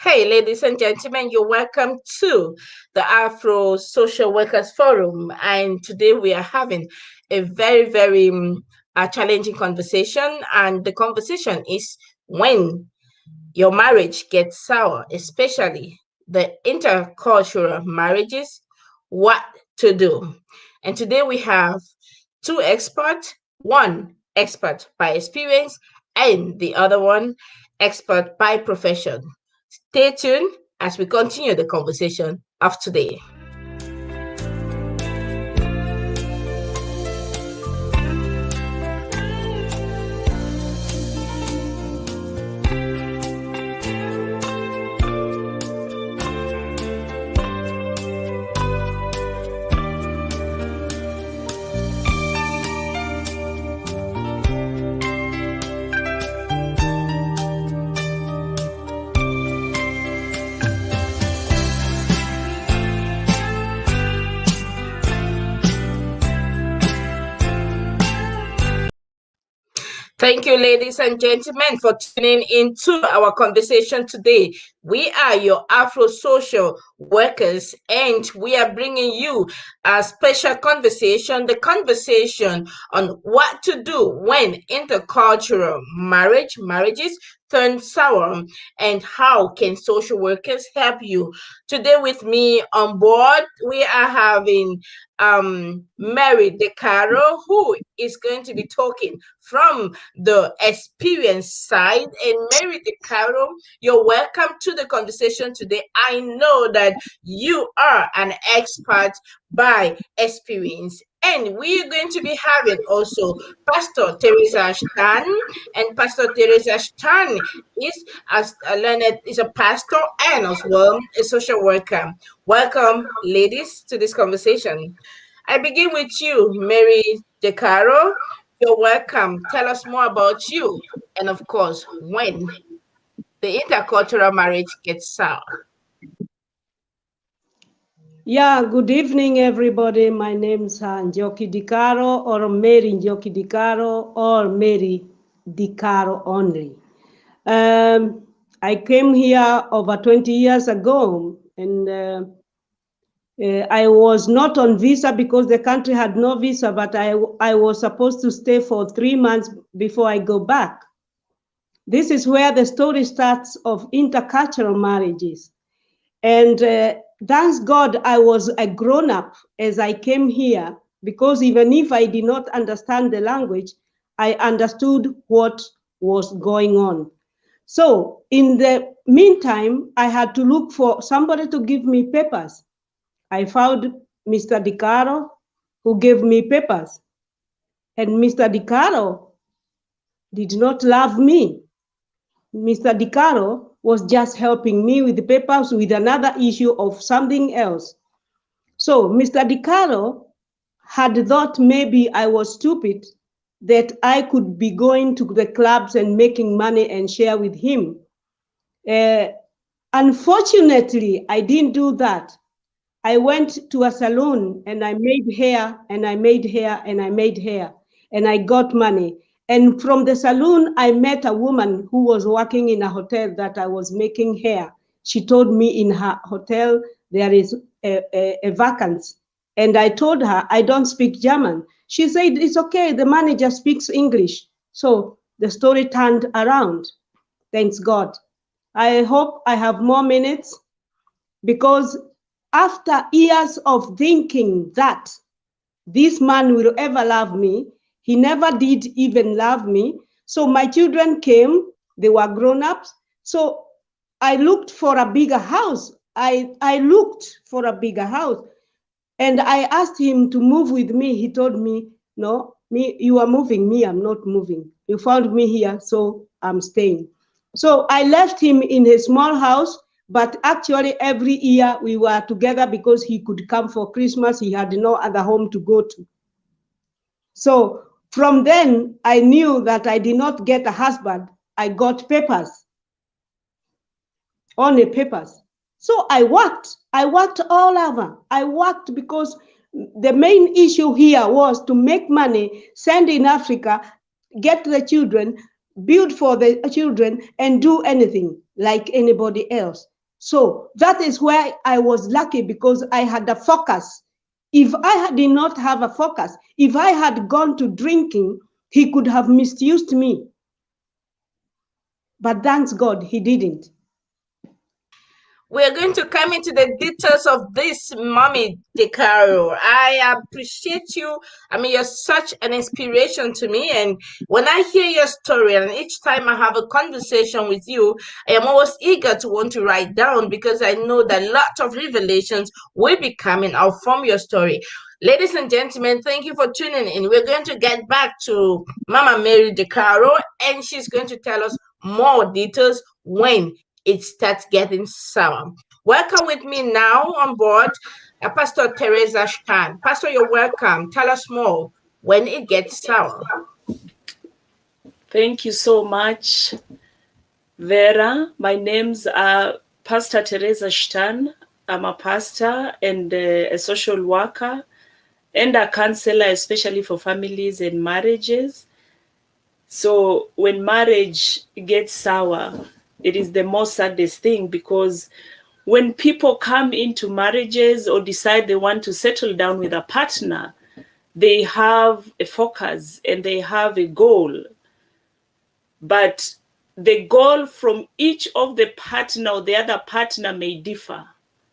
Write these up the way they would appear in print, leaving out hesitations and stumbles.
Hey, ladies and gentlemen, you're welcome to the Afro Social Workers Forum. And today we are having a very challenging conversation. And the conversation is when your marriage gets sour, especially the intercultural marriages, what to do. And today we have two experts, one expert by experience, and the other one expert by profession. Stay tuned as we continue the conversation of today. Thank you, ladies and gentlemen, for tuning into our conversation today. We are your Afro social workers, and we are bringing you a special conversation, the conversation on what to do when intercultural marriages turn sour, and how can social workers help you. Today with me on board, we are having Mary DeCaro, who is going to be talking from the experience side. And Mary DeCaro, you're welcome to the conversation today. I know that you are an expert by experience. And we're going to be having also Pastor Teresa Stan. And Pastor Teresa Stan is is a pastor and as well a social worker. Welcome, ladies, to this conversation. I begin with you, Mary DeCaro. You're welcome. Tell us more about you and, of course, when the intercultural marriage gets sour. Yeah, good evening, everybody. My name's Njoki DiCaro, or Mary Njoki DiCaro, or Mary DiCaro only. I came here over 20 years ago, and I was not on visa because the country had no visa, but I was supposed to stay for 3 months before I go back. This is where the story starts of intercultural marriages. And thanks God, I was a grown-up as I came here, because even if I did not understand the language, I understood what was going on. So in the meantime, I had to look for somebody to give me papers. I found Mr. DiCaro, who gave me papers. And Mr. DiCaro did not love me. Mr. DiCaro was just helping me with the papers with another issue of something else. So Mr. DiCaro had thought maybe I was stupid, that I could be going to the clubs and making money and share with him. Unfortunately, I didn't do that. I went to a salon and I made hair and I made hair and I made hair and I got money. And from the salon, I met a woman who was working in a hotel that I was making hair. She told me in her hotel there is a vacancy. And I told her, I don't speak German. She said, it's okay, the manager speaks English. So the story turned around, thanks God. I hope I have more minutes, because after years of thinking that this man will ever love me, he never did even love me. So my children came, they were grown-ups. So I looked for a bigger house. I looked for a bigger house. And I asked him to move with me. He told me, no, you are moving, me, I'm not moving. You found me here, so I'm staying. So I left him in his small house, but actually every year we were together because he could come for Christmas. He had no other home to go to. So from then, I knew that I did not get a husband. I got papers, only papers. So I worked all over. I worked because the main issue here was to make money, send in Africa, get the children, build for the children and do anything like anybody else. So that is where I was lucky, because I had a focus. If did not have a focus, if I had gone to drinking, he could have misused me. But thanks God, he didn't. We're going to come into the details of this, Mommy DeCaro. I appreciate you. I mean, you're such an inspiration to me. And when I hear your story, and each time I have a conversation with you, I am always eager to want to write down, because I know that lots of revelations will be coming out from your story. Ladies and gentlemen, thank you for tuning in. We're going to get back to Mama Mary DeCaro, and she's going to tell us more details when it starts getting sour. Welcome with me now on board, Pastor Teresa Stan. Pastor, you're welcome. Tell us more when it gets sour. Thank you so much, Vera. My name's Pastor Teresa Stan. I'm a pastor and a social worker and a counselor, especially for families and marriages. So when marriage gets sour, it is the most saddest thing, because when people come into marriages or decide they want to settle down with a partner, they have a focus and they have a goal. But the goal from each of the partner or the other partner may differ.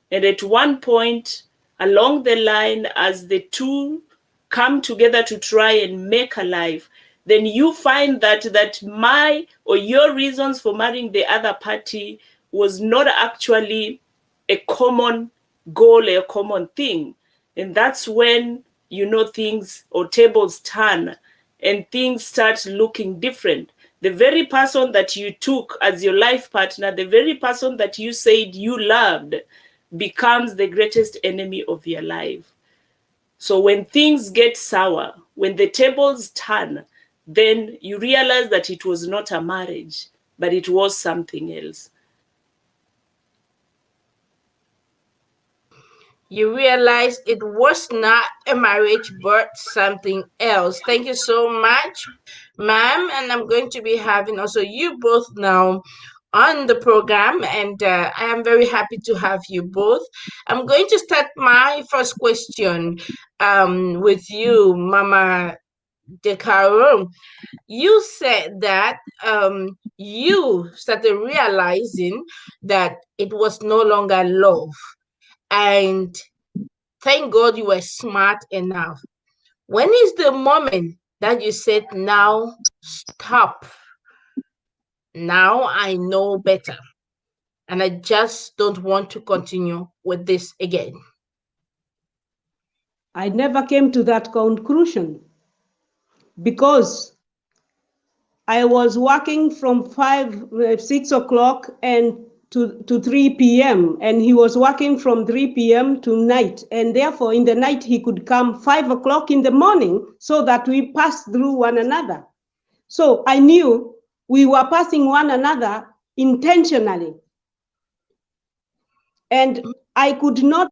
And at one point along the line, as the two come together to try and make a life, then you find that my or your reasons for marrying the other party was not actually a common goal, a common thing. And that's when, things or tables turn and things start looking different. The very person that you took as your life partner, the very person that you said you loved, becomes the greatest enemy of your life. So when things get sour, when the tables turn, then you realize that it was not a marriage, but it was something else. You realize it was not a marriage, but something else. Thank you so much, ma'am. And I'm going to be having also you both now on the program, and I am very happy to have you both. I'm going to start my first question with you, Mama DeCaro. You said that you started realizing that it was no longer love. And thank God you were smart enough. When is the moment that you said, now stop? Now I know better. And I just don't want to continue with this again. I never came to that conclusion, because I was working from 6 o'clock and to 3 p.m. and he was working from 3 p.m. to night, and therefore in the night he could come 5 o'clock in the morning, so that we passed through one another. So I knew we were passing one another intentionally, and I could not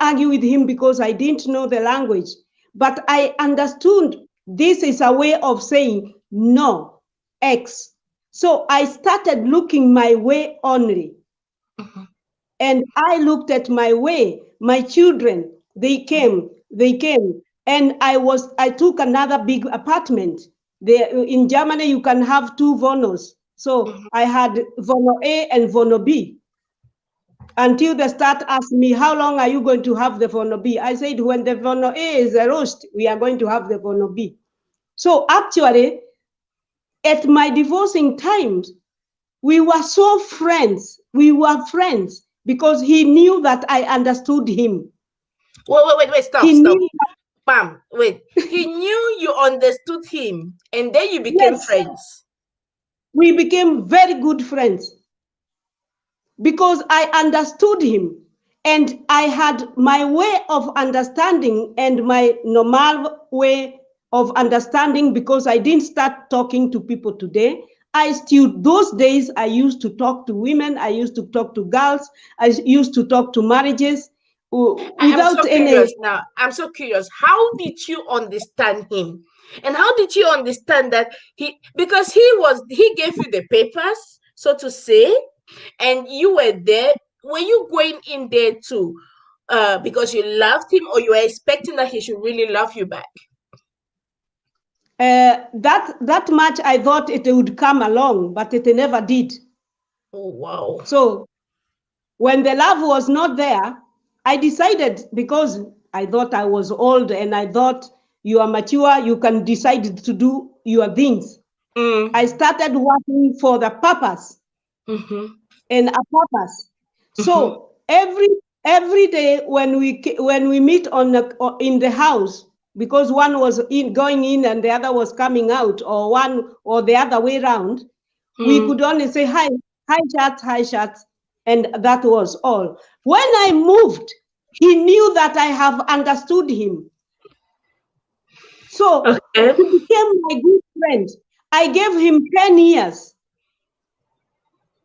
argue with him, because I didn't know the language, but I understood this is a way of saying no, X. So I started looking my way only. And I looked at my way. My children, they came. And I took another big apartment. There in Germany, you can have 2 Vonos. So I had Vono A and Vono B. Until the start asked me, how long are you going to have the Vono B? I said, when the Vono A is a roast, we are going to have the Vono B. So actually, at my divorcing times, we were so friends. We were friends because he knew that I understood him. Wait, stop. Ma'am, wait. He knew you understood him, and then you became friends. We became very good friends because I understood him, and I had my way of understanding and my normal way of understanding, because I didn't start talking to people today. Those days I used to talk to women, I used to talk to girls, I used to talk to marriages. without any. Now. I'm so curious. How did you understand him? And how did you understand that because he gave you the papers, so to say, and you were there. Were you going in there too, because you loved him, or you were expecting that he should really love you back? That much I thought it would come along, but it never did. Oh, wow. So when the love was not there, I decided, because I thought I was old and I thought you are mature, you can decide to do your things. I started working for the purpose and a purpose. So every day when we meet in the house, because one was going in and the other was coming out, or one or the other way around, we could only say hi chat, and that was all. When I moved, he knew that I have understood him. So he became my good friend. I gave him 10 years.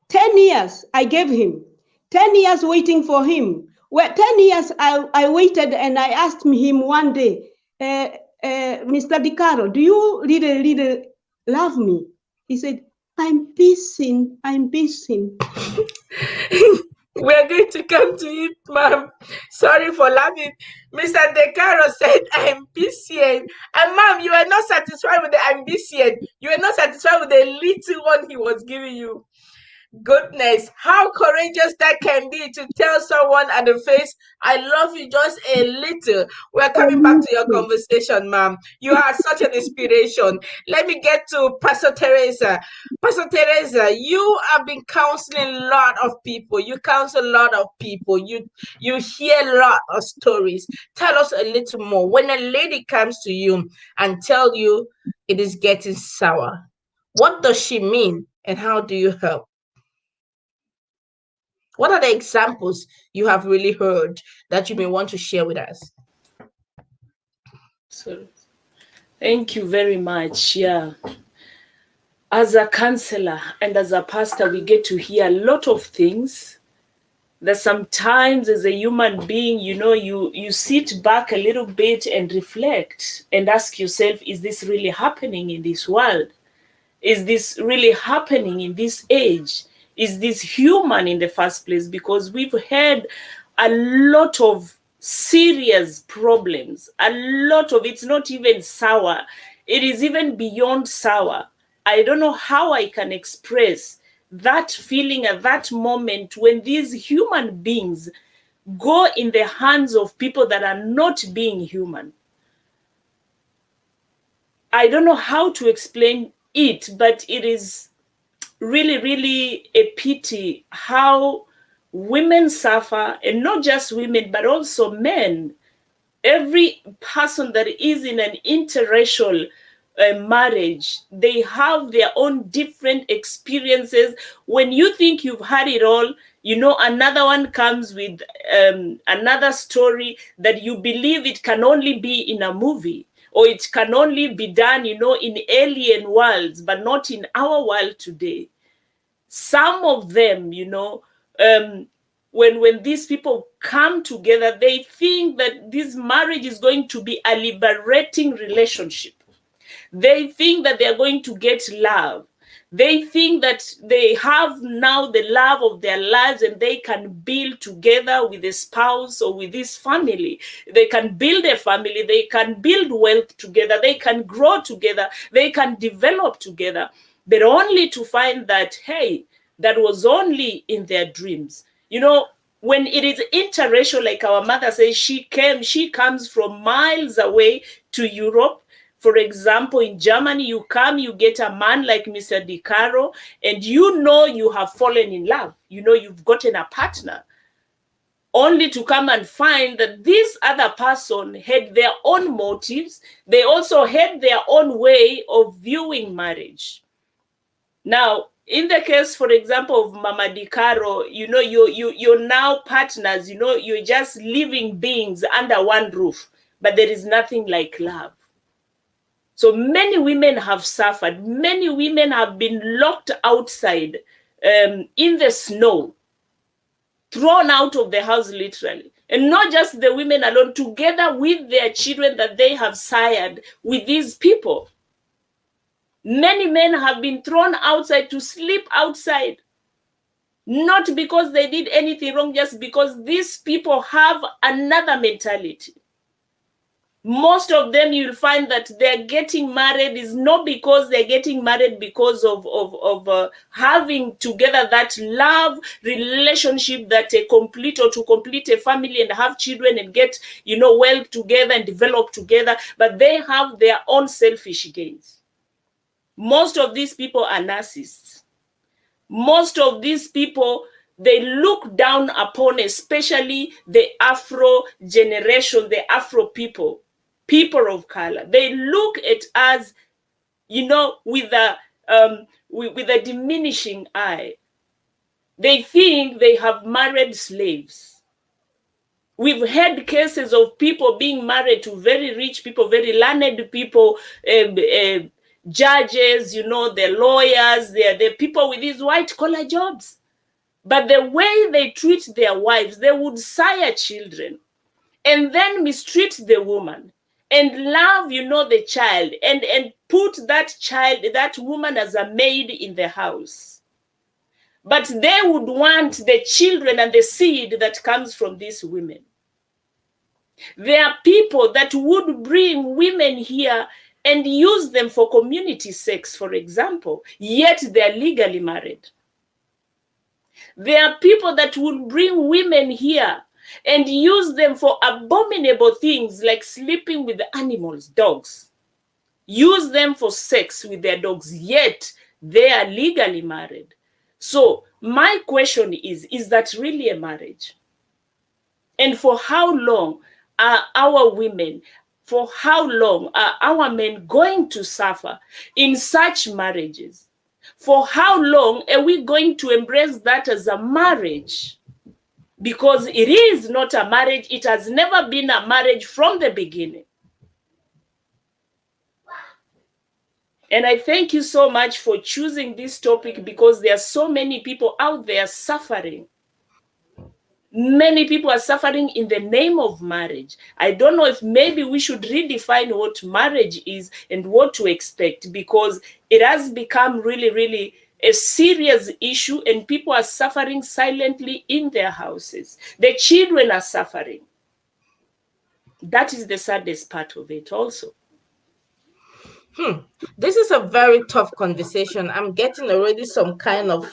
10 years I gave him. 10 years waiting for him. Well, 10 years I waited, and I asked him one day, Mr. DiCaro, do you really love me? He said, I'm busy. We're going to come to it, ma'am. Sorry for laughing. Mr. DeCaro said, I'm busy. And ma'am, you are not satisfied with the ambitious. You are not satisfied with the little one he was giving you. Goodness, how courageous that can be to tell someone at the face, I love you just a little. We're coming back to your conversation, ma'am. You are such an inspiration. Let me get to Pastor Teresa. Pastor Teresa, you have been counseling a lot of people. You counsel a lot of people. You hear a lot of stories. Tell us a little more. When a lady comes to you and tell you it is getting sour, what does she mean, and how do you help? What are the examples you have really heard that you may want to share with us? So, thank you very much. Yeah. As a counselor and as a pastor, we get to hear a lot of things that sometimes as a human being, you sit back a little bit and reflect and ask yourself, is this really happening in this world? Is this really happening in this age? Is this human in the first place? Because we've had a lot of serious problems, a lot of, it's not even sour. It is even beyond sour. I don't know how I can express that feeling at that moment when these human beings go in the hands of people that are not being human. I don't know how to explain it, but it is really, really a pity how women suffer, and not just women, but also men. Every person that is in an interracial marriage, they have their own different experiences. When you think you've had it all, another one comes with another story that you believe it can only be in a movie, or it can only be done, in alien worlds, but not in our world today. Some of them, when these people come together, they think that this marriage is going to be a liberating relationship. They think that they're going to get love. They think that they have now the love of their lives and they can build together with a spouse or with this family. They can build a family. They can build wealth together. They can grow together. They can develop together. But only to find that, hey, that was only in their dreams. When it is interracial, like our mother says, she comes from miles away to Europe. For example, in Germany, you come, you get a man like Mr. DiCaro, and you have fallen in love. You've gotten a partner, only to come and find that this other person had their own motives. They also had their own way of viewing marriage. Now, in the case, for example, of Mama DiCaro, you're now partners, you're just living beings under one roof, but there is nothing like love. So many women have suffered. Many women have been locked outside in the snow, thrown out of the house literally. And not just the women alone, together with their children that they have sired with these people. Many men have been thrown outside to sleep outside. Not because they did anything wrong, just because these people have another mentality. Most of them, you'll find that they're getting married is not because they're getting married because of having together that love relationship that complete, or to complete a family and have children and get, well together and develop together, but they have their own selfish gains. Most of these people are narcissists. Most of these people, they look down upon, especially the Afro generation, the Afro people of color. They look at us, with a diminishing eye. They think they have married slaves. We've had cases of people being married to very rich people, very learned people, judges, the lawyers, the people with these white collar jobs. But the way they treat their wives, they would sire children and then mistreat the woman and love, the child, and put that woman as a maid in the house. But they would want the children and the seed that comes from these women. There are people that would bring women here and use them for community sex, for example, yet they're legally married. There are people that will bring women here and use them for abominable things like sleeping with the animals, dogs. Use them for sex with their dogs, yet they are legally married. So my question is that really a marriage? And for how long are our women, for how long are our men going to suffer in such marriages? For how long are we going to embrace that as a marriage? Because it is not a marriage. It has never been a marriage from the beginning. And I thank you so much for choosing this topic, because there are so many people out there suffering. Many people are suffering in the name of marriage. I don't know if maybe we should redefine what marriage is and what to expect, because it has become really, really a serious issue, and people are suffering silently in their houses. The children are suffering. That is the saddest part of it also. This is a very tough conversation. I'm getting already some kind of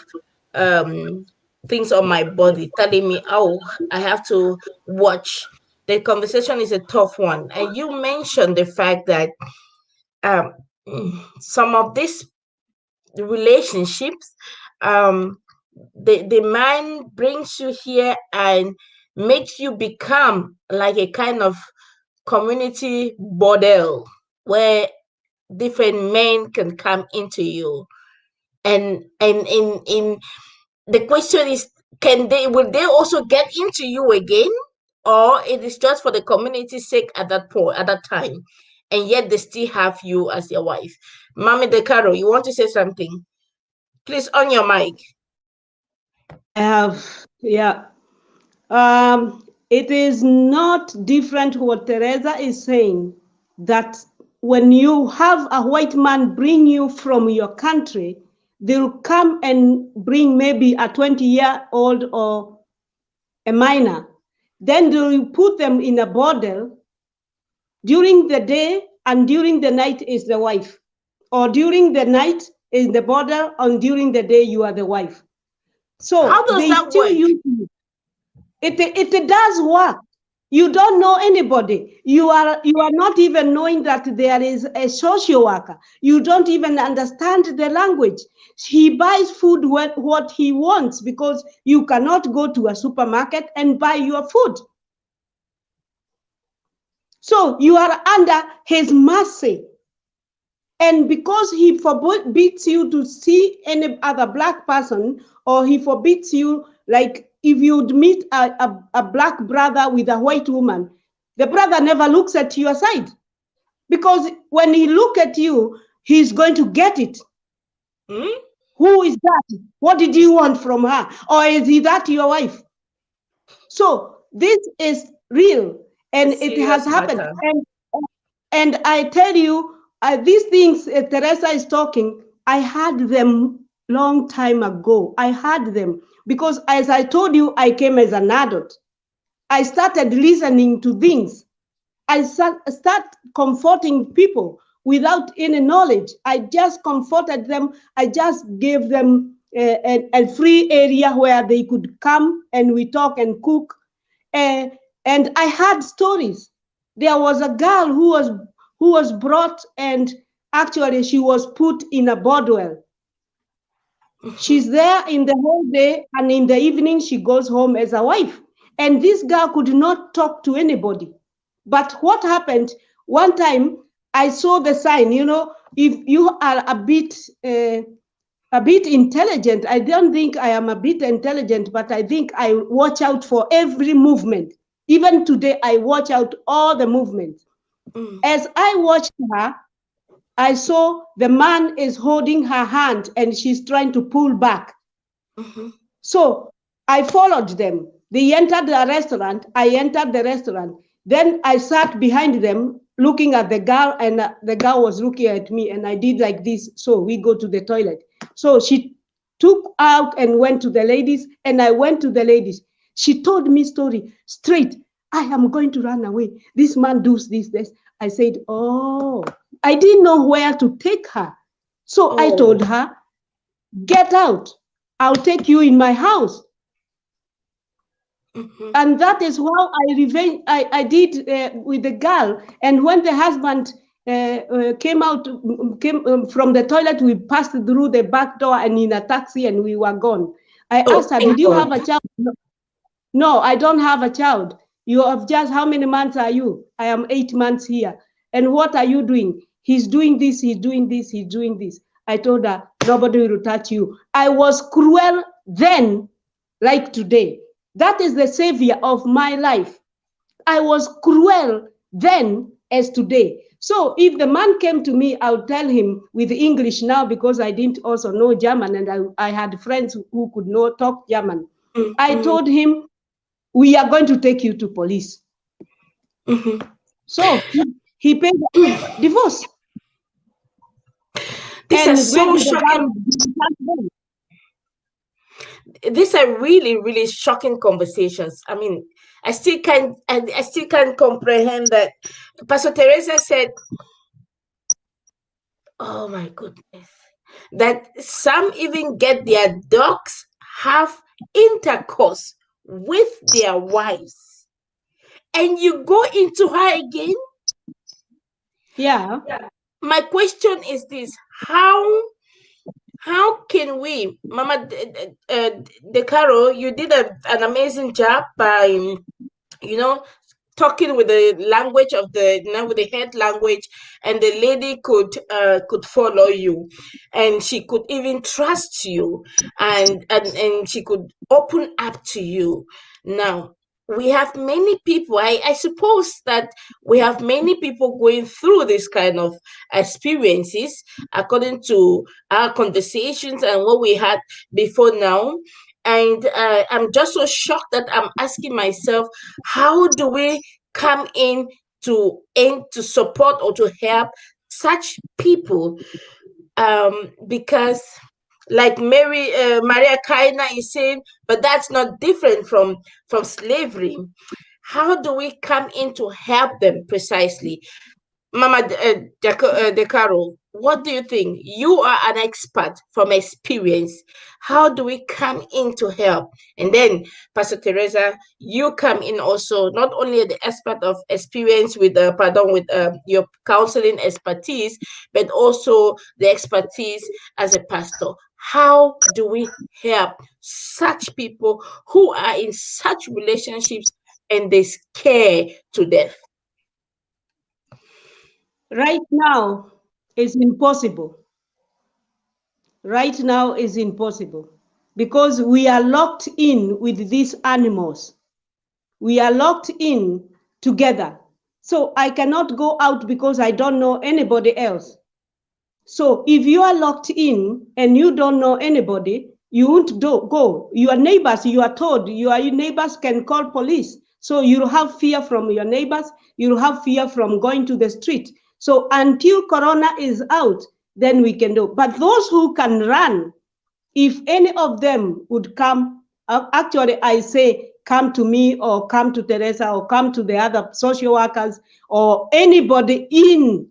things on my body telling me, oh, I have to watch. The conversation is a tough one. And you mentioned the fact that some of these relationships, the man brings you here and makes you become like a kind of community bordel where different men can come into you, and in the question is, will they also get into you again, or it is just for the community's sake at that time, and yet they still have you as your wife? Mami De Caro, you want to say something? Please on your mic. I have, yeah. It is not different what Teresa is saying, that when you have a white man bring you from your country, they'll come and bring maybe a 20-year-old or a minor. Then they'll put them in a bordel. During the day and during the night is the wife. Or during the night is the bordel, and during the day you are the wife. So how does that work? It does work. You don't know anybody. You are not even knowing that there is a social worker. You don't even understand the language. He buys food what he wants, because you cannot go to a supermarket and buy your food. So you are under his mercy. And because he forbids you to see any other Black person, or he forbids you, like if you'd meet a Black brother with a white woman, the brother never looks at your side. Because when he looks at you, he's going to get it. Who is that? What did you want from her? Or is he that your wife? So this is real, and it has Serious happened. matter. And I tell you, these things Teresa is talking, I had them long time ago. I had them because, as I told you, I came as an adult. I started listening to things. I start comforting people without any knowledge. I just comforted them. I just gave them a free area where they could come and we talk and cook. And I had stories. There was a girl who was brought, and actually she was put in a bordwell. She's there in the whole day, and in the evening she goes home as a wife. And this girl could not talk to anybody. But what happened, one time I saw the sign, if you are a bit intelligent, I don't think I am a bit intelligent, but I think I watch out for every movement. Even today, I watch out all the movements. As I watched her, I saw the man is holding her hand and she's trying to pull back. So I followed them. They entered the restaurant. I entered the restaurant. Then I sat behind them looking at the girl, and the girl was looking at me, and I did like this. So we go to the toilet. So she took out and went to the ladies, and I went to the ladies. She told me story straight. I am going to run away. This man does this. I said, oh, I didn't know where to take her. So I told her, get out. I'll take you in my house. And that is how I did with the girl. And when the husband came from the toilet, we passed through the back door and in a taxi, and we were gone. I asked her, did you have a child? No, I don't have a child. You have just, how many months are you? I am 8 months here. And what are you doing? He's doing this, he's doing this, he's doing this. I told her, nobody will touch you. I was cruel then, like today. That is the savior of my life. I was cruel then as today. So if the man came to me, I'll tell him with English now, because I didn't also know German, and I had friends who could not talk German. I told him, we are going to take you to police. So he paid divorce. These are so shocking. These are really, really shocking conversations. I mean, I still can't comprehend that. Pastor Teresa said, oh my goodness, that some even get their dogs have intercourse with their wives, and you go into her again. Yeah. My question is this: how can we, Mama De Caro, you did an amazing job by, talking with the language of with the head language, and the lady could follow you, and she could even trust you, and she could open up to you. Now, we have many people, I suppose that we have many people going through this kind of experiences, according to our conversations and what we had before now. And I'm just so shocked that I'm asking myself, how do we come in to support or to help such people? Because like Maria Kaina is saying, but that's not different from slavery. How do we come in to help them precisely? Mama De Caro, what do you think? You are an expert from experience. How do we come in to help? And then, Pastor Teresa, you come in also, not only the expert of experience with your counseling expertise, but also the expertise as a pastor. How do we help such people who are in such relationships and they scare to death? Right now is impossible. Right now is impossible because we are locked in with these animals. We are locked in together. So I cannot go out because I don't know anybody else. So if you are locked in and you don't know anybody, you won't go. Your neighbors, you are told, your neighbors can call police. So you'll have fear from your neighbors, you'll have fear from going to the street. So until Corona is out, then we can do. But those who can run, if any of them would come, actually I say, come to me or come to Teresa or come to the other social workers or anybody in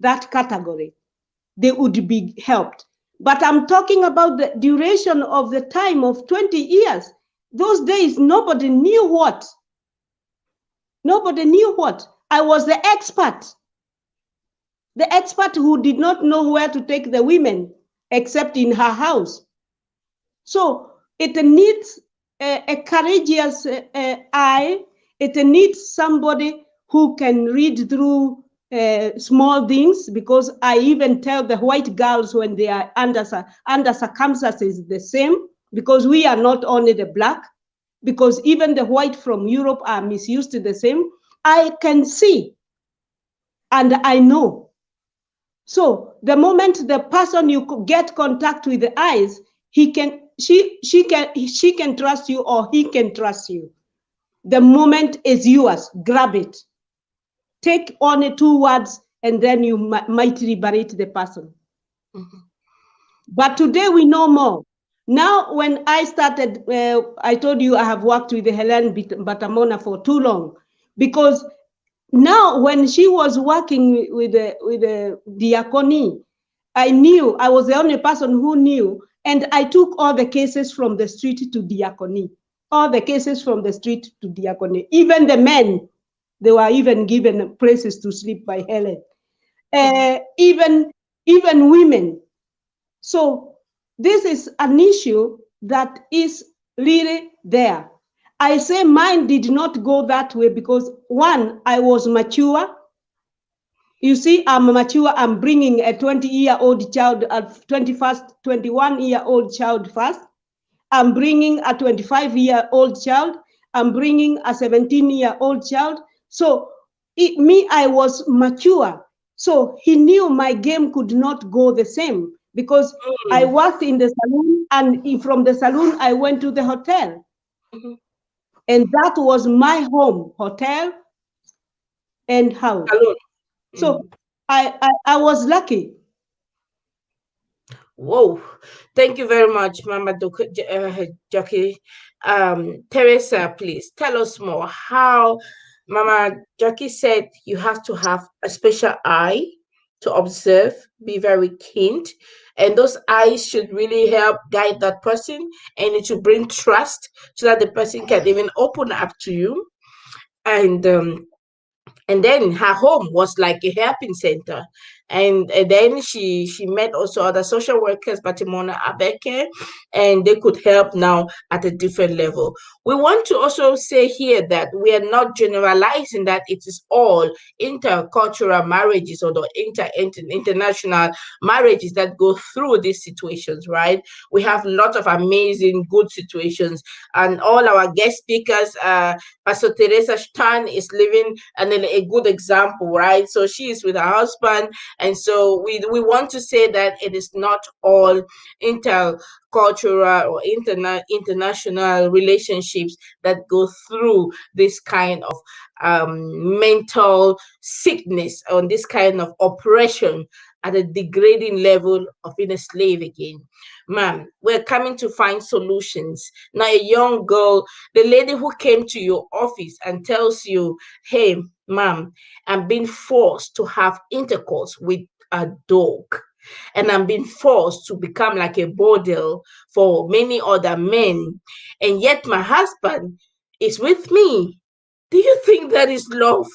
that category, they would be helped. But I'm talking about the duration of the time of 20 years. Those days, nobody knew what. Nobody knew what. I was the expert who did not know where to take the women except in her house. So it needs a courageous eye. It needs somebody who can read through small things, because I even tell the white girls when they are under circumstances the same, because we are not only the black, because even the white from Europe are misused the same. I can see and I know. So the moment the person you get contact with the eyes, she can trust you or he can trust you. The moment is yours. Grab it. Take only 2 words and then you might liberate the person. Mm-hmm. But today we know more. Now, when I started, I told you I have worked with Helen Batamona for too long, because now when she was working with the diaconie, I knew, I was the only person who knew, and I took all the cases from the street to diaconie, all the cases from the street to diaconie. Even the men, they were even given places to sleep by Helen. Even women. So this is an issue that is really there. I say mine did not go that way because, one, I was mature. You see, I'm mature. I'm bringing a 20-year-old child, a 21-year-old child first. I'm bringing a 25-year-old child. I'm bringing a 17-year-old child. So I was mature. So he knew my game could not go the same, because I worked in the saloon, and from the saloon, I went to the hotel. Mm-hmm. And that was my home, hotel and house. Mm-hmm. So I was lucky. Whoa, thank you very much, Mama Jackie. Teresa, please tell us more how Mama Jackie said you have to have a special eye to observe, be very keen, and those eyes should really help guide that person, and it should bring trust so that the person can even open up to you. And then her home was like a helping center, and then she met also other social workers, Batimona Abeke, and they could help now at a different level. We want to also say here that we are not generalizing that it is all intercultural marriages or the international marriages that go through these situations, right? We have lots of amazing good situations, and all our guest speakers, Pastor Teresa Stan is living a good example, right? So she is with her husband, and so we want to say that it is not all intercultural or international relationships that go through this kind of mental sickness or this kind of oppression at a degrading level of being a slave again. Ma'am, we're coming to find solutions. Now, a young girl, the lady who came to your office and tells you, hey, ma'am, I'm being forced to have intercourse with a dog, and I'm being forced to become like a model for many other men, and yet my husband is with me. Do you think that is love?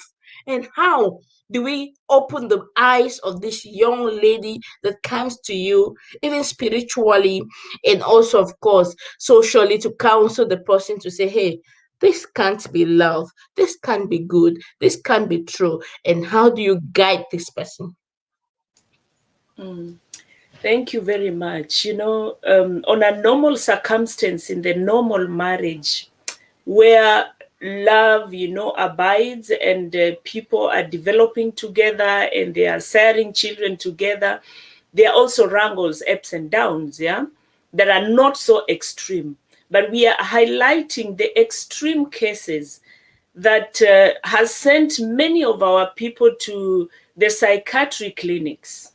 And how do we open the eyes of this young lady that comes to you, even spiritually and also, of course, socially, to counsel the person to say, hey, this can't be love, this can't be good, this can't be true? And how do you guide this person? Thank you very much. You know, on a normal circumstance in the normal marriage where love, you know, abides and people are developing together and they are sharing children together, there are also wrangles, ups and downs, yeah, that are not so extreme. But we are highlighting the extreme cases that has sent many of our people to the psychiatric clinics.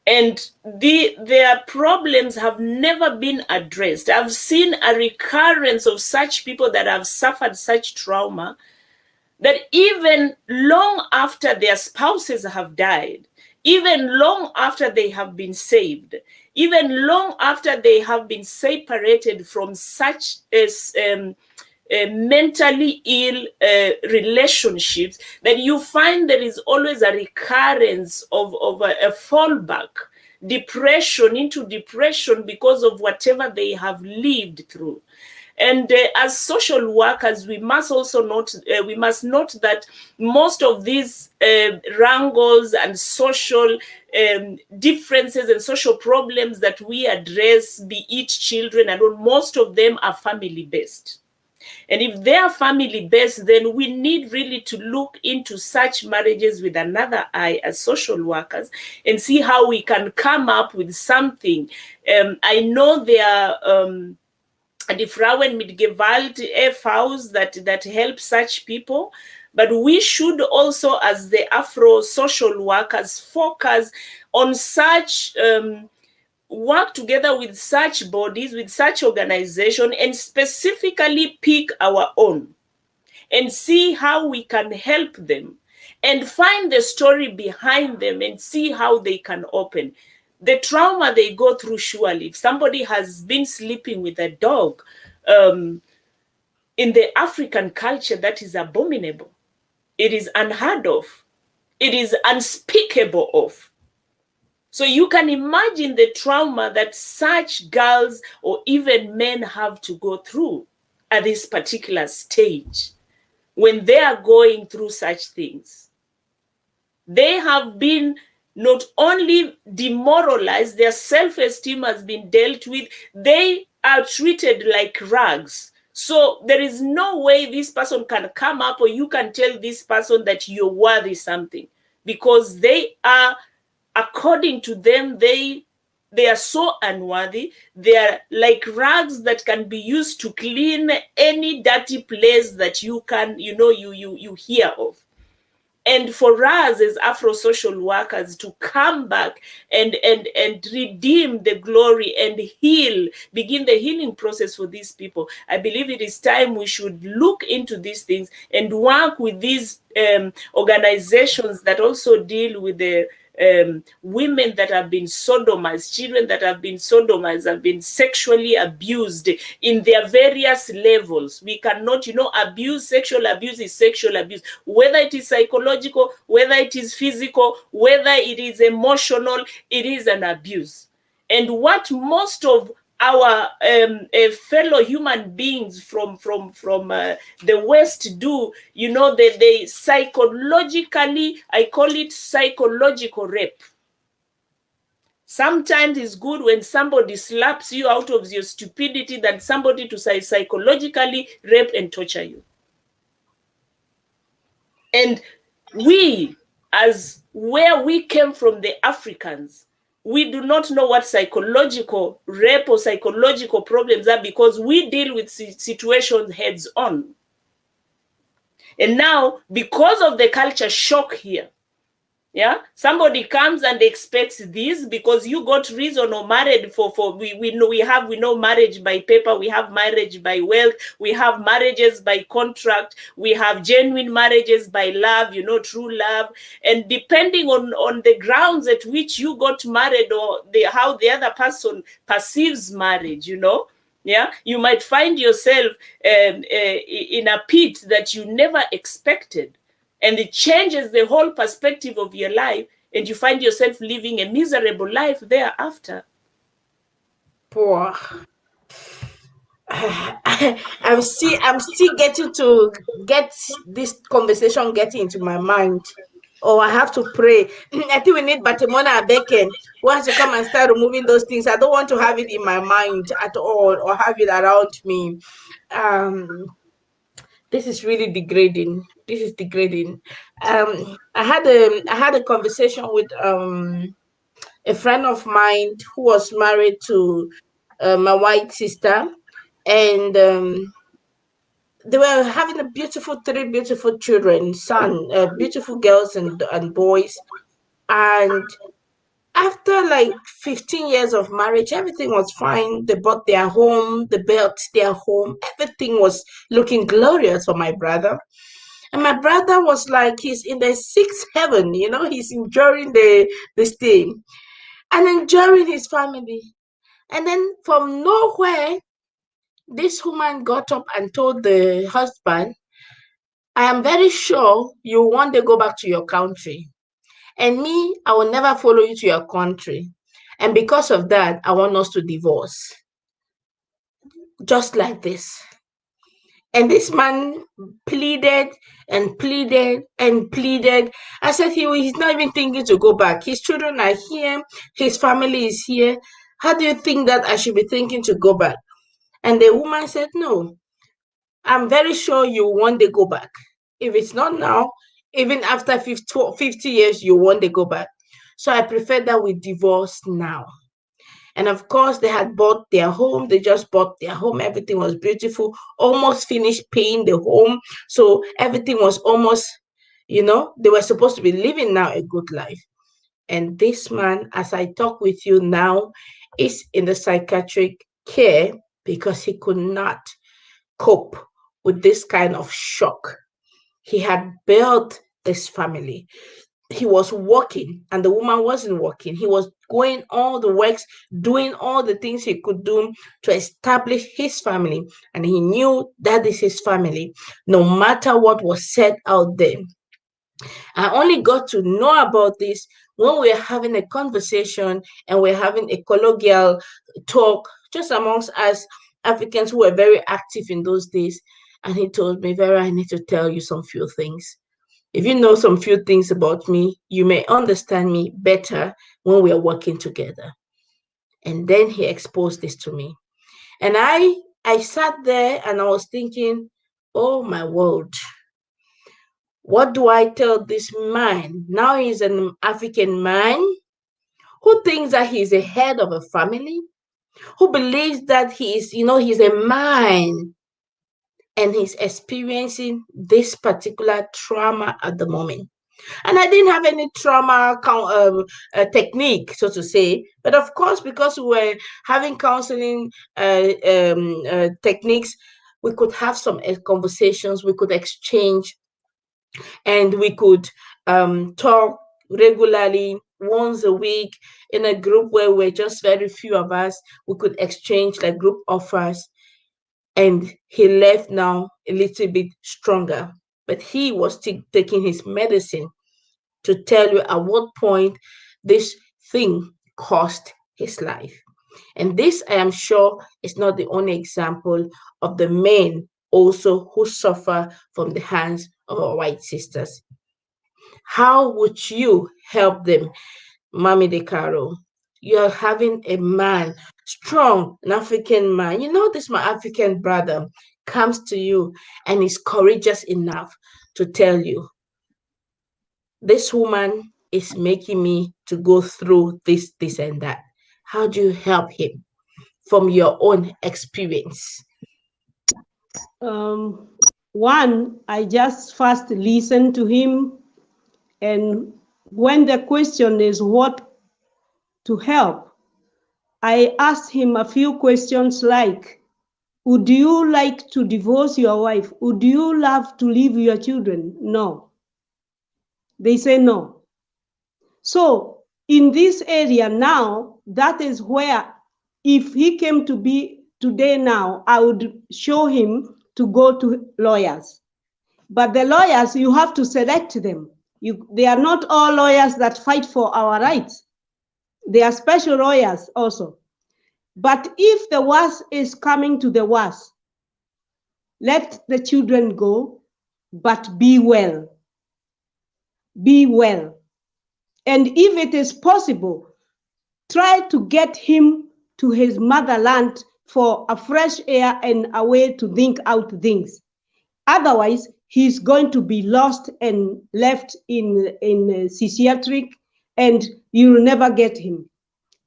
And their problems have never been addressed. I've seen a recurrence of such people that have suffered such trauma that even long after their spouses have died, even long after they have been saved, even long after they have been separated from such as mentally ill relationships, that you find there is always a recurrence of a fallback, depression into depression because of whatever they have lived through. And as social workers, we must also note that most of these wrangles and social differences and social problems that we address, be it children, and most of them are family based. And if they are family based, then we need really to look into such marriages with another eye as social workers and see how we can come up with something. I know there are die Frauen mit Gewalt e.V.s that help such people. But we should also, as the Afro social workers, focus on such, work together with such bodies, with such organization, and specifically pick our own and see how we can help them and find the story behind them and see how they can open. The trauma they go through, surely, if somebody has been sleeping with a dog, in the African culture, that is abominable. It is unheard of. It is unspeakable of. So you can imagine the trauma that such girls or even men have to go through at this particular stage when they are going through such things. They have been not only demoralized, their self-esteem has been dealt with, they are treated like rags. So there is no way this person can come up or you can tell this person that you're worthy something, because they are, according to them, they are so unworthy. They are like rags that can be used to clean any dirty place that you can, you hear of. And for us as Afro social workers to come back and redeem the glory and begin the healing process for these people, I believe it is time we should look into these things and work with these organizations that also deal with the women that have been sodomized, children that have been sodomized, have been sexually abused in their various levels. We cannot, sexual abuse is sexual abuse, whether it is psychological, whether it is physical, whether it is emotional, it is an abuse. And what most of our fellow human beings from the West do, they psychologically, I call it psychological rape. Sometimes it's good when somebody slaps you out of your stupidity than somebody to psychologically rape and torture you. And we, as where we came from, the Africans, we do not know what psychological rape or psychological problems are, because we deal with situations heads on. And now, because of the culture shock here, somebody comes and expects this because you got reason or married we know marriage by paper, we have marriage by wealth, we have marriages by contract, we have genuine marriages by love, true love. And depending on the grounds at which you got married or how the other person perceives marriage, you might find yourself in a pit that you never expected. And it changes the whole perspective of your life, and you find yourself living a miserable life thereafter. Poor. I'm still getting to get this conversation getting into my mind. Oh, I have to pray. I think we need Batimona Abeken who has to come and start removing those things. I don't want to have it in my mind at all or have it around me. This is really degrading. This is degrading. I had a conversation with a friend of mine who was married to my white sister, and they were having a three beautiful children, beautiful girls and boys. And after like 15 years of marriage, everything was fine. They bought their home, they built their home, everything was looking glorious for my brother. And my brother was like, he's in the sixth heaven, he's enjoying this thing and enjoying his family. And then from nowhere, this woman got up and told the husband, I am very sure you one day go back to your country. And me, I will never follow you to your country. And because of that, I want us to divorce. Just like this. And this man pleaded and pleaded and pleaded. I said he's not even thinking to go back. His children are here. His family is here. How do you think that I should be thinking to go back? And the woman said, no, I'm very sure you one day go back. If it's not now, even after 50 years, you one day go back. So I prefer that we divorce now. And of course, they had bought their home. They just bought their home. Everything was beautiful, almost finished paying the home. So everything was almost, they were supposed to be living now a good life. And this man, as I talk with you now, is in the psychiatric care because he could not cope with this kind of shock. He had built this family. He was working and the woman wasn't working. He was going all the works, doing all the things he could do to establish his family. And he knew that is his family, no matter what was said out there. I only got to know about this when we are having a conversation and we're having a colloquial talk just amongst us Africans who were very active in those days. And he told me, Vera, I need to tell you some few things. If you know some few things about me, you may understand me better when we are working together. And then he exposed this to me. And I sat there and I was thinking, oh my word, what do I tell this man? Now he's an African man who thinks that he's the head of a family, who believes that he's a man and he's experiencing this particular trauma at the moment. And I didn't have any trauma technique, so to say. But of course, because we were having counseling techniques, we could have some conversations, we could exchange, and we could talk regularly once a week in a group where we're just very few of us. We could exchange like group offers. And he left now a little bit stronger. But he was still taking his medicine to tell you at what point this thing cost his life. And this, I am sure, is not the only example of the men also who suffer from the hands of our white sisters. How would you help them, Mami De Caro? You're having a man, strong, an African man. You know, this my African brother comes to you and is courageous enough to tell you, this woman is making me to go through this, and that. How do you help him from your own experience? One, I just first listen to him. And when the question is what to help, I asked him a few questions like, would you like to divorce your wife? Would you love to leave your children? No. They say no. So in this area now, that is where, if he came to be today now, I would show him to go to lawyers. But the lawyers, you have to select them. They are not all lawyers that fight for our rights. They are special lawyers also. But if the worst is coming to the worst, let the children go, but be well. Be well. And if it is possible, try to get him to his motherland for a fresh air and a way to think out things. Otherwise, he's going to be lost and left in psychiatric, and you'll never get him.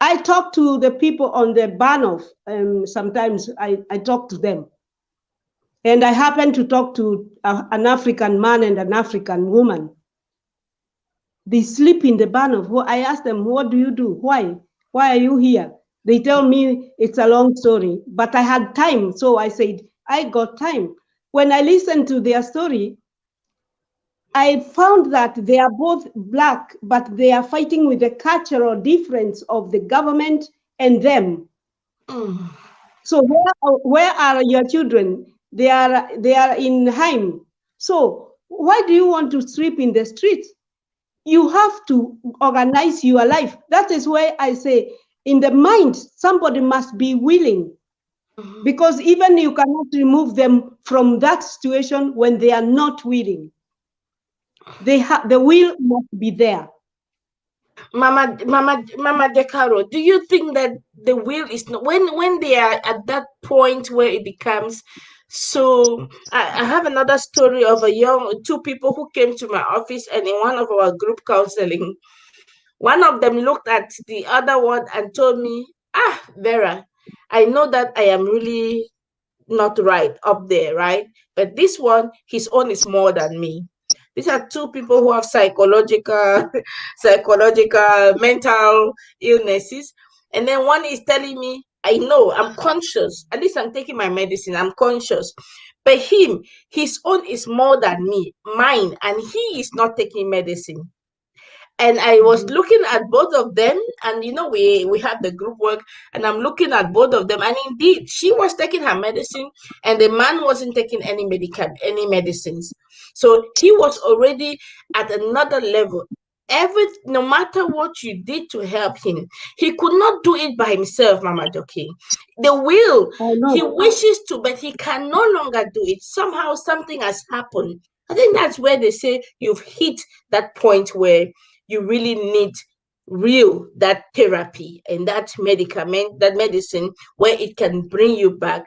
I talk to the people on the Banov. Sometimes I talk to them. And I happened to talk to an African man and an African woman. They sleep in the barn of. I asked them, what do you do? Why are you here? They tell me it's a long story, but I had time. So I said, I got time. When I listened to their story, I found that they are both Black, but they are fighting with the cultural difference of the government and them. So where are your children? They are in Heim. So why do you want to sleep in the streets? You have to organize your life. That is why I say, in the mind, somebody must be willing, because even you cannot remove them from that situation when they are not willing. The will must be there. Mama Decaro, do you think that the will is not, when they are at that point where it becomes so? I have another story of two people who came to my office, and in one of our group counseling, one of them looked at the other one and told me, Vera, I know that I am really not right up there, right? But this one, his own is more than me. These are two people who have psychological, mental illnesses. And then one is telling me, I know, I'm conscious. At least I'm taking my medicine. I'm conscious. But his own is more than mine, and he is not taking medicine. And I was looking at both of them, and we had the group work, and I'm looking at both of them, and indeed she was taking her medicine and the man wasn't taking any medicines. So he was already at another level. No matter what you did to help him, he could not do it by himself, Mama Joki. The will, he wishes to, but he can no longer do it. Somehow something has happened. I think that's where they say you've hit that point where you really need that therapy and that medicine where it can bring you back.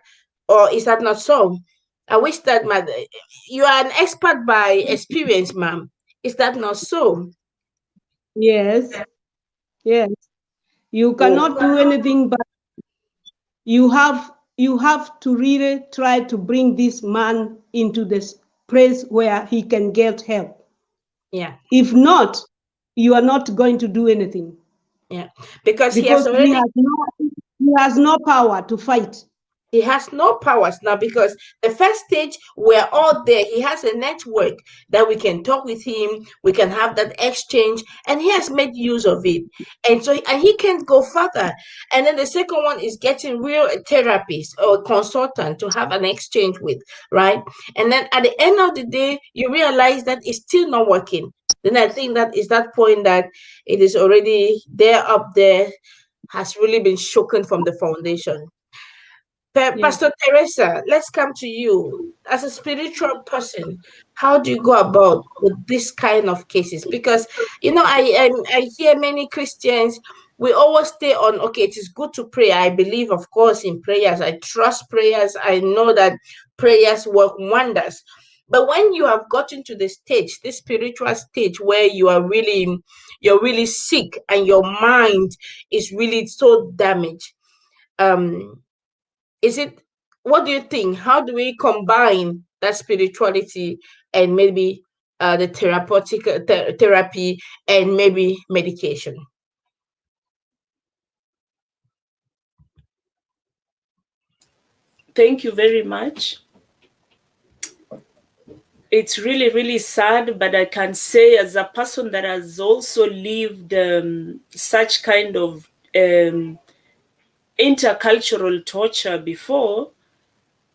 Or is that not so? I wish that you are an expert by experience, ma'am. Is that not so? Yes. You cannot do anything, but you have to really try to bring this man into this place where he can get help. Yeah. If not, you are not going to do anything. Yeah, because he has no power to fight. He has no powers now, because the first stage, we're all there. He has a network that we can talk with him, we can have that exchange, and he has made use of it. And so he can't go further. And then the second one is getting real therapist or consultant to have an exchange with, right? And then at the end of the day, you realize that it's still not working. Then I think that is that point that it is already there up there, has really been shaken from the foundation. Pastor Teresa, let's come to you. As a spiritual person, how do you go about with this kind of cases? Because, I hear many Christians, we always stay on, okay, it is good to pray. I believe, of course, in prayers. I trust prayers. I know that prayers work wonders. But when you have gotten to the stage, this spiritual stage where you're really sick and your mind is really so damaged, what do you think? How do we combine that spirituality and maybe the therapy and maybe medication? Thank you very much. It's really, really sad, but I can say, as a person that has also lived such kind of intercultural torture before,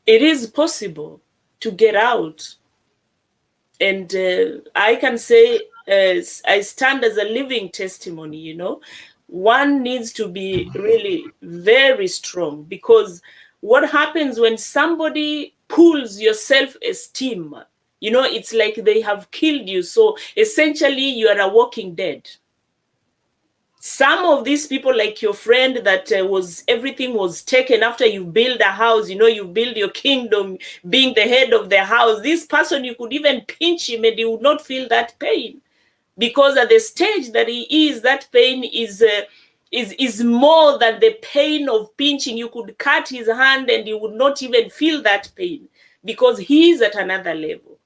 it is possible to get out. And I can say, I stand as a living testimony, one needs to be really very strong, because what happens when somebody pulls your self-esteem, it's like they have killed you. So essentially you are a walking dead. Some of these people, like your friend that everything was taken after you build a house, you build your kingdom, being the head of the house. This person, you could even pinch him and he would not feel that pain, because at the stage that he is, that pain is more than the pain of pinching. You could cut his hand and he would not even feel that pain, because he's at another level.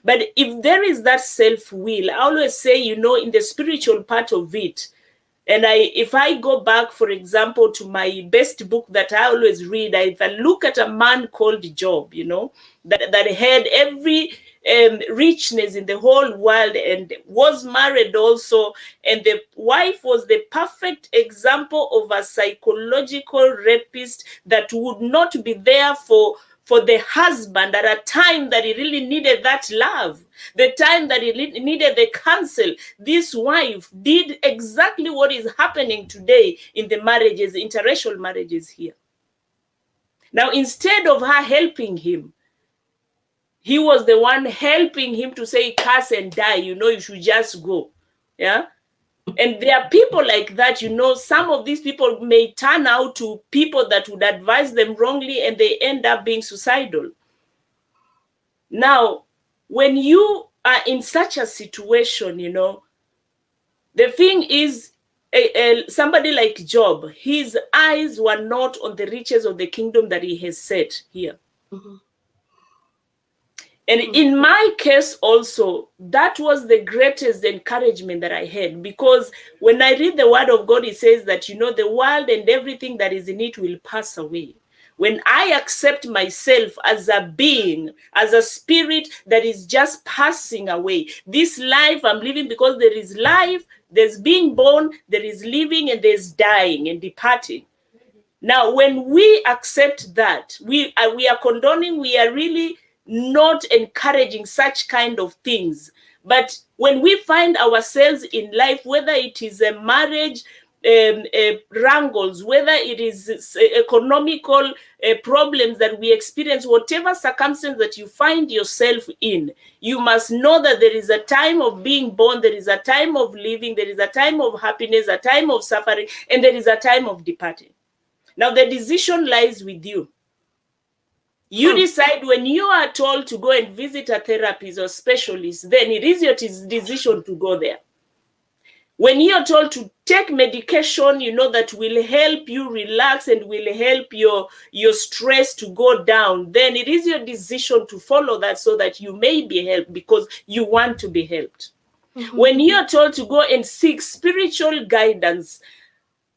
But if there is that self-will, I always say, in the spiritual part of it, and if I go back, for example, to my best book that I always read, if I look at a man called Job, that had every richness in the whole world and was married also, and the wife was the perfect example of a psychological rapist that would not be there for the husband at a time that he really needed that love, the time that he needed the counsel. This wife did exactly what is happening today in the marriages, interracial marriages here. Now, instead of her helping him, he was the one helping him to say, curse and die, you should just go. Yeah. And there are people like that, some of these people may turn out to people that would advise them wrongly, and they end up being suicidal. Now, when you are in such a situation, the thing is, somebody like Job, his eyes were not on the riches of the kingdom that he has set here. Mm-hmm. And in my case also, that was the greatest encouragement that I had, because when I read the word of God, it says that, the world and everything that is in it will pass away. When I accept myself as a being, as a spirit that is just passing away, this life I'm living, because there is life, there's being born, there is living, and there's dying and departing. Now, when we accept that, we are condoning, we are really not encouraging such kind of things. But when we find ourselves in life, whether it is a marriage, wrangles, whether it is economical problems that we experience, whatever circumstance that you find yourself in, you must know that there is a time of being born, there is a time of living, there is a time of happiness, a time of suffering, and there is a time of departing. Now, the decision lies with you. You decide when you are told to go and visit a therapist or specialist, then it is your decision to go there. When you're told to take medication, that will help you relax and will help your stress to go down, then it is your decision to follow that so that you may be helped because you want to be helped. Mm-hmm. When you're told to go and seek spiritual guidance,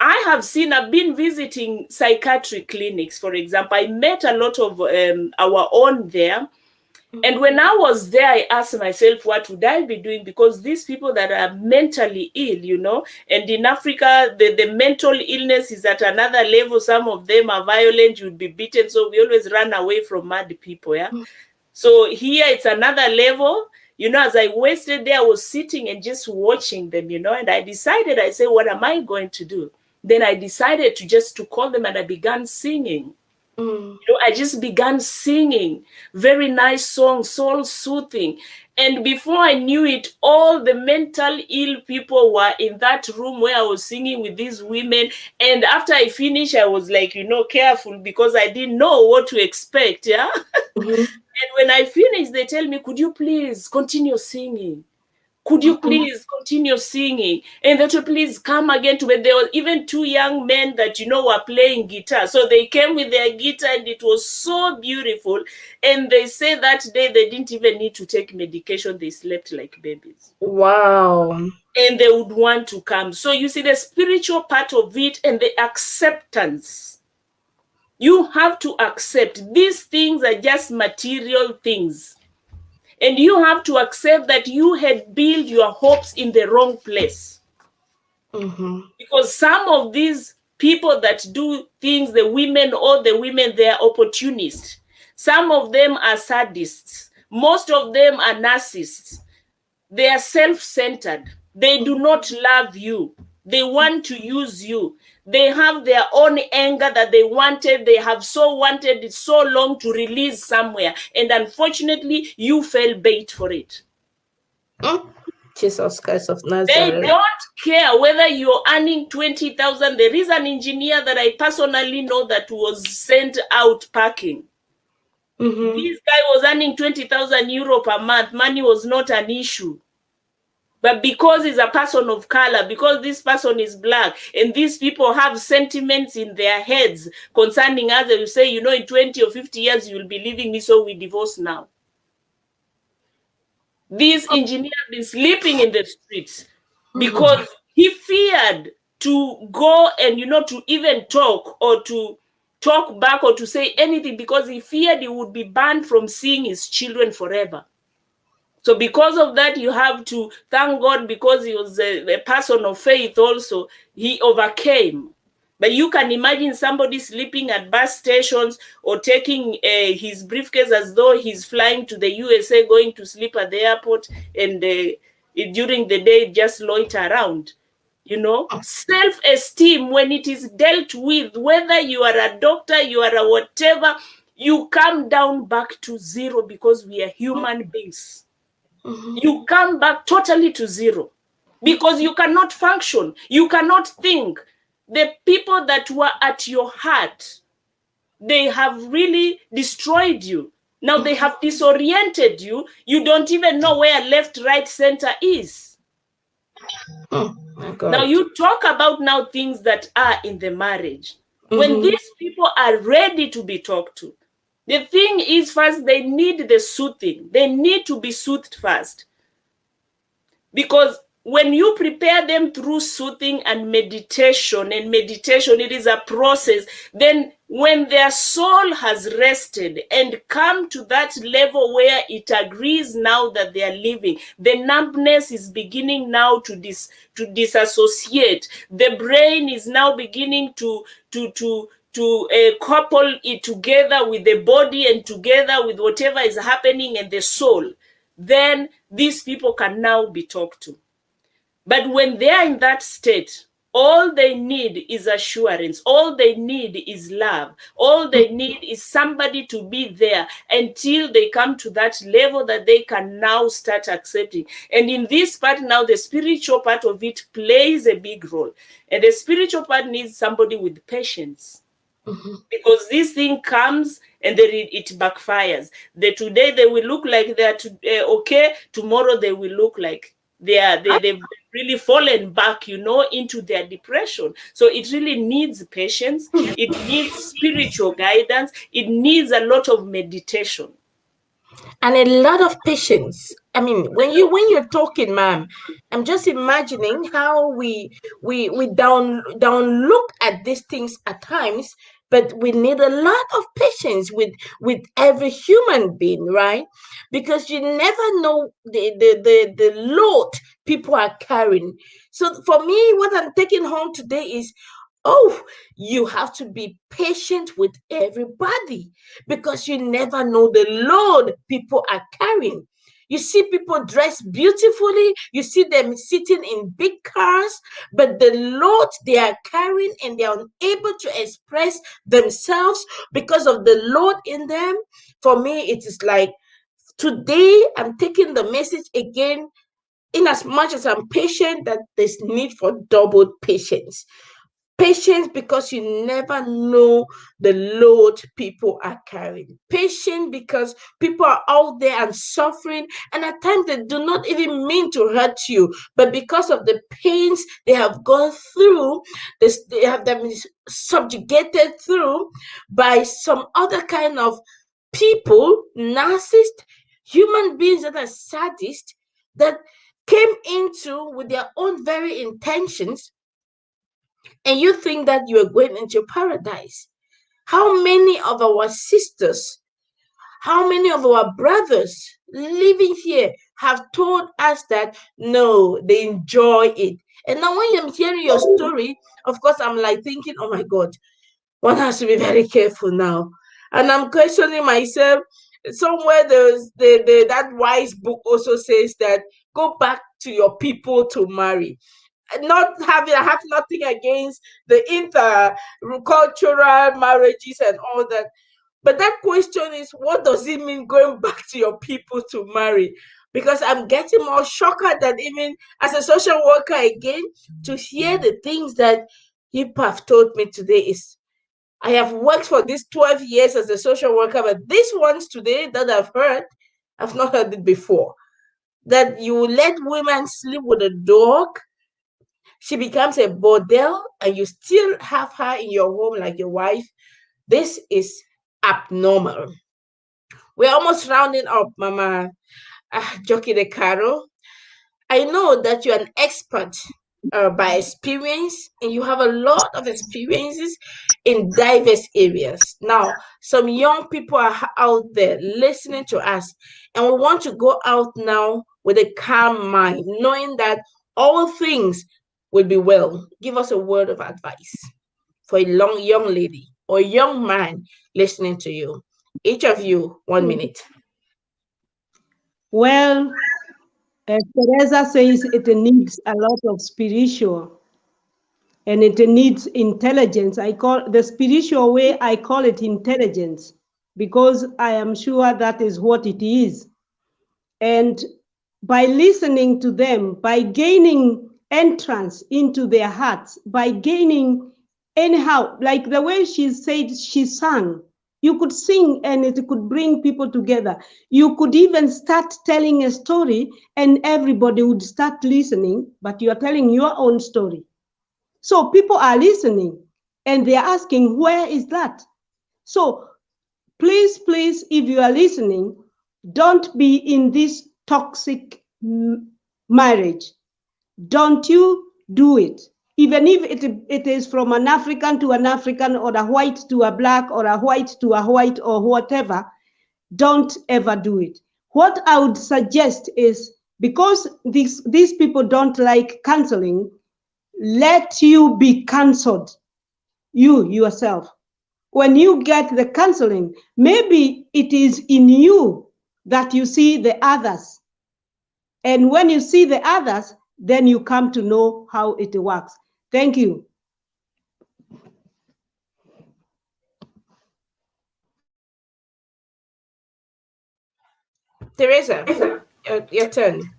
I've been visiting psychiatric clinics, for example. I met a lot of our own there. Mm-hmm. And when I was there, I asked myself, what would I be doing? Because these people that are mentally ill, and in Africa, the mental illness is at another level. Some of them are violent, you'd be beaten. So we always run away from mad people, yeah? Mm-hmm. So here it's another level. As I waited there, I was sitting and just watching them, and I decided, I said, what am I going to do? Then I decided to call them, and I began singing. I just began singing very nice songs, soul soothing. And before I knew it, all the mental ill people were in that room where I was singing with these women. And after I finished, I was like, careful, because I didn't know what to expect. Yeah. Mm-hmm. And when I finished, they tell me, could you please continue singing? Could you please continue singing? And they said, please come again to me. There were even two young men that, were playing guitar. So they came with their guitar, and it was so beautiful. And they say that day they didn't even need to take medication. They slept like babies. Wow. And they would want to come. So you see the spiritual part of it and the acceptance. You have to accept these things are just material things. And you have to accept that you had built your hopes in the wrong place. Mm-hmm. Because some of these people that do things, the women, they are opportunists. Some of them are sadists. Most of them are narcissists. They are self-centered. They do not love you. They want to use you. They have their own anger that they have so wanted it so long to release somewhere. And unfortunately, you fell bait for it. Jesus Christ of Nazareth. They don't care whether you're earning 20,000. There is an engineer that I personally know that was sent out packing. Mm-hmm. This guy was earning 20,000 euro per month. Money was not an issue. But because he's a person of color, because this person is black, and these people have sentiments in their heads concerning us, they will say, you know, in 20 or 50 years, you will be leaving me, so we divorce now. This engineer has been sleeping in the streets because he feared to go and, you know, to even talk or to talk back or to say anything, because he feared he would be banned from seeing his children forever. So because of that, you have to thank God, because he was a person of faith also, he overcame. But you can imagine somebody sleeping at bus stations or taking his briefcase as though he's flying to the USA, going to sleep at the airport, and during the day just loiter around. You know, self-esteem, when it is dealt with, whether you are a doctor, you are a whatever, you come down back to zero, because we are human beings. You come back totally to zero, because you cannot function, you cannot think. The people that were at your heart, they have really destroyed you. Now they have disoriented you. You don't even know where left, right, center is. Now you talk about now things that are in the marriage. When these people are ready to be talked to, the thing is, first, they need the soothing. They need to be soothed first. Because when you prepare them through soothing and meditation, it is a process, then when their soul has rested and come to that level where it agrees now that they are living, the numbness is beginning now to disassociate. The brain is now beginning to couple it together with the body and together with whatever is happening in the soul. Then these people can now be talked to. But when they are in that state, all they need is assurance. All they need is love. All they need is somebody to be there until they come to that level that they can now start accepting. And in this part now, the spiritual part of it plays a big role. And the spiritual part needs somebody with patience. Because this thing comes and then it backfires. Today they will look like they are okay. Tomorrow they will look like they've really fallen back, you know, into their depression. So it really needs patience. It needs spiritual guidance. It needs a lot of meditation. And a lot of patience. I mean, when you're talking, ma'am, I'm just imagining how we down look at these things at times, but we need a lot of patience with every human being, right? Because you never know the load people are carrying. So for me, what I'm taking home today is, oh, you have to be patient with everybody, because you never know the load people are carrying. You see people dressed beautifully, you see them sitting in big cars, but the load they are carrying, and they are unable to express themselves because of the load in them. For me, it is like, today I'm taking the message again. In as much as I'm patient, that there's need for double patience. Patience, because you never know the load people are carrying. Patient, because people are out there and suffering, and at times they do not even mean to hurt you, but because of the pains they have gone through, they have been subjugated through by some other kind of people, narcissists, human beings that are sadists, that came into with their own very intentions, and you think that you are going into paradise. How many of our sisters, how many of our brothers living here have told us that no, they enjoy it? And now when I'm hearing your story, of course, I'm like thinking, oh my God, one has to be very careful now. And I'm questioning myself. Somewhere there's that wise book also says that go back to your people to marry. I have nothing against the intercultural marriages and all that. But that question is, what does it mean going back to your people to marry? Because I'm getting more shocked that even as a social worker again, to hear the things that you have told me today is, I have worked for these 12 years as a social worker, but these ones today that I've heard, I've not heard it before. that you let women sleep with a dog, she becomes a bordel, and you still have her in your home like your wife. This is abnormal. We're almost rounding up, Mama Jockey de Caro. I know that you're an expert by experience, and you have a lot of experiences in diverse areas. Now, some young people are out there listening to us, and we want to go out now with a calm mind, knowing that all things will be well. Give us a word of advice for a young lady or young man listening to you. Each of you, 1 minute. Well, as Teresa says, it needs a lot of spiritual and it needs intelligence. I call the spiritual way, I call it intelligence because I am sure that is what it is. And by listening to them, by gaining entrance into their hearts, by gaining anyhow, like the way she said she sang, you could sing and it could bring people together. You could even start telling a story and everybody would start listening, but you're telling your own story. So people are listening and they're asking, where is that? So please, please, if you are listening, don't be in this toxic marriage. Don't you do it. Even if it is from an African to an African or a white to a black or a white to a white or whatever, don't ever do it. What I would suggest is, because these people don't like counseling, let you be counseled, you yourself. When you get the counseling, maybe it is in you that you see the others. And when you see the others, then you come to know how it works. Thank you. Teresa, your turn.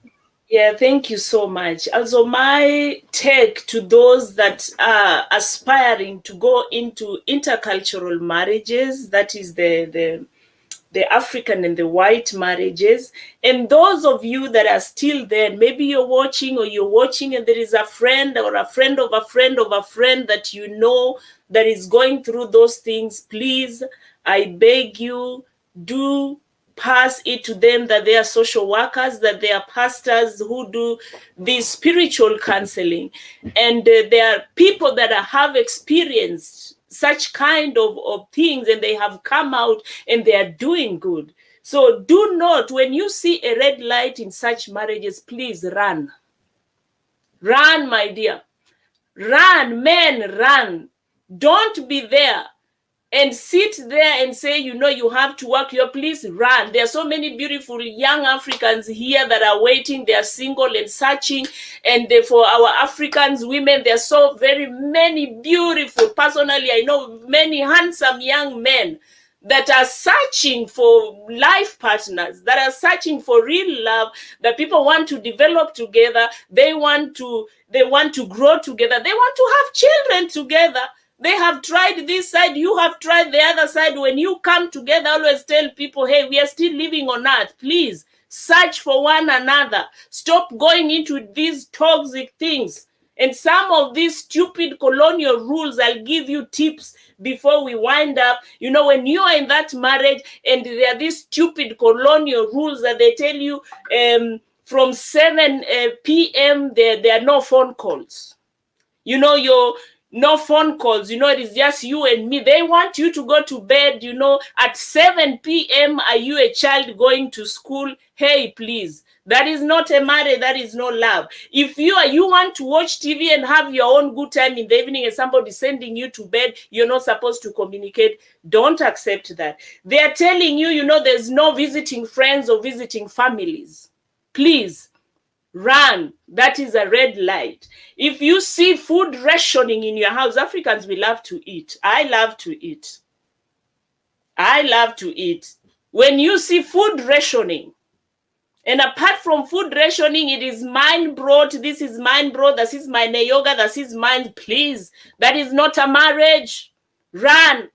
Yeah, thank you so much. Also, my take to those that are aspiring to go into intercultural marriages, that is the African and the white marriages, and those of you that are still there, maybe you're watching and there is a friend or a friend of a friend of a friend that you know that is going through those things, please, I beg you, do pass it to them that they are social workers, that they are pastors who do this spiritual counseling, and there are people that have experienced such kind of things and they have come out and they are doing good. So do not, when you see a red light in such marriages, please run. Run, my dear. Run, men, run. Don't be there and sit there and say, you have to work here. Please run. There are so many beautiful young Africans here that are waiting. They are single and searching. And for our Africans women, there are so very many beautiful. Personally, I know many handsome young men that are searching for life partners, that are searching for real love, that people want to develop together. They want to grow together. They want to have children together. They have tried this side, you have tried the other side. When you come together, always tell people, hey, we are still living on earth. Please search for one another. Stop going into these toxic things. And some of these stupid colonial rules, I'll give you tips before we wind up. When you are in that marriage and there are these stupid colonial rules that they tell you from 7 p.m. there are no phone calls. No phone calls, it is just you and me. They want you to go to bed, at 7 p.m. Are you a child going to school? Hey, please. That is not a marriage. That is no love. If you want to watch TV and have your own good time in the evening and somebody sending you to bed, you're not supposed to communicate. Don't accept that. They are telling you, there's no visiting friends or visiting families. Please. Run. That is a red light. If you see food rationing in your house, Africans, we love to eat. I love to eat. When you see food rationing, and apart from food rationing, it is mine brought, this is mine brought, this is my yoga, this is mine, please. That is not a marriage. Run.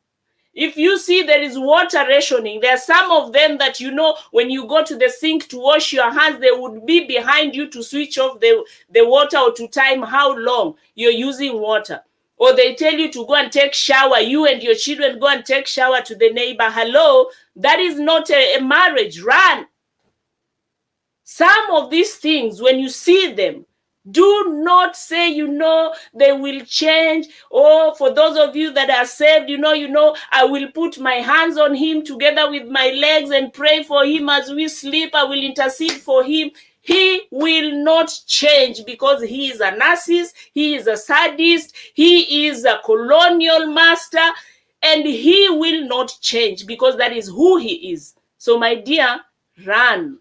If you see there is water rationing, there are some of them that, you know, when you go to the sink to wash your hands, they would be behind you to switch off the water or to time how long you're using water. Or they tell you to go and take shower. You and your children go and take shower to the neighbor. Hello, that is not a marriage. Run. Some of these things, when you see them, do not say, you know, they will change. Or for those of you that are saved, you know, I will put my hands on him together with my legs and pray for him as we sleep. I will intercede for him. He will not change because he is a narcissist, he is a sadist, he is a colonial master, and he will not change because that is who he is. So, my dear, run.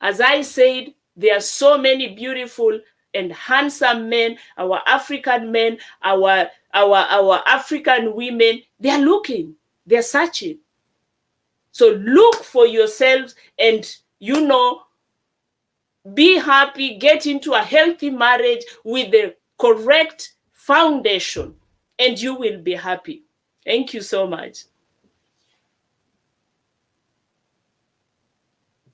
As I said, there are so many beautiful and handsome men, our African men, our African women. They are looking, they're searching. So look for yourselves and, you know, be happy, get into a healthy marriage with the correct foundation, and you will be happy. Thank you so much.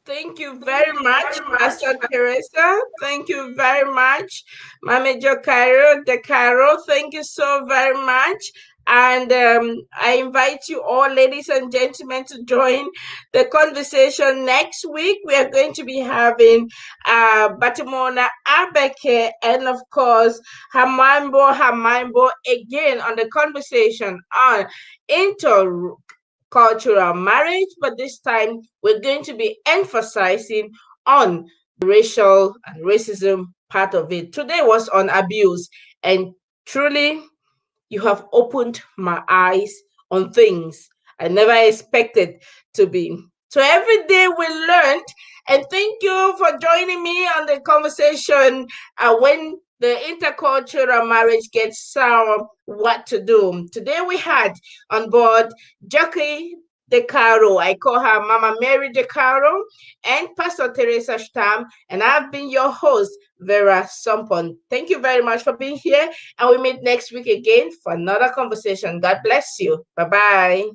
Thank you very much, Pastor Teresa. Thank you very much, Manager Cairo, De Caro. Thank you so very much. And I invite you all, ladies and gentlemen, to join the conversation next week. We are going to be having Batimona Abeke and, of course, Hamambo again on the conversation on intercultural marriage, but this time we're going to be emphasizing on the racial and racism part of it. Today was on abuse, and truly, you have opened my eyes on things I never expected to be. So every day we learned, and thank you for joining me on the conversation when the intercultural marriage gets sour, what to do. Today we had on board Jackie De Caro. I call her Mama Mary De Caro, and Pastor Teresa Stam, and I've been your host, Vera Sompon. Thank you very much for being here, and we meet next week again for another conversation. God bless you. Bye-bye.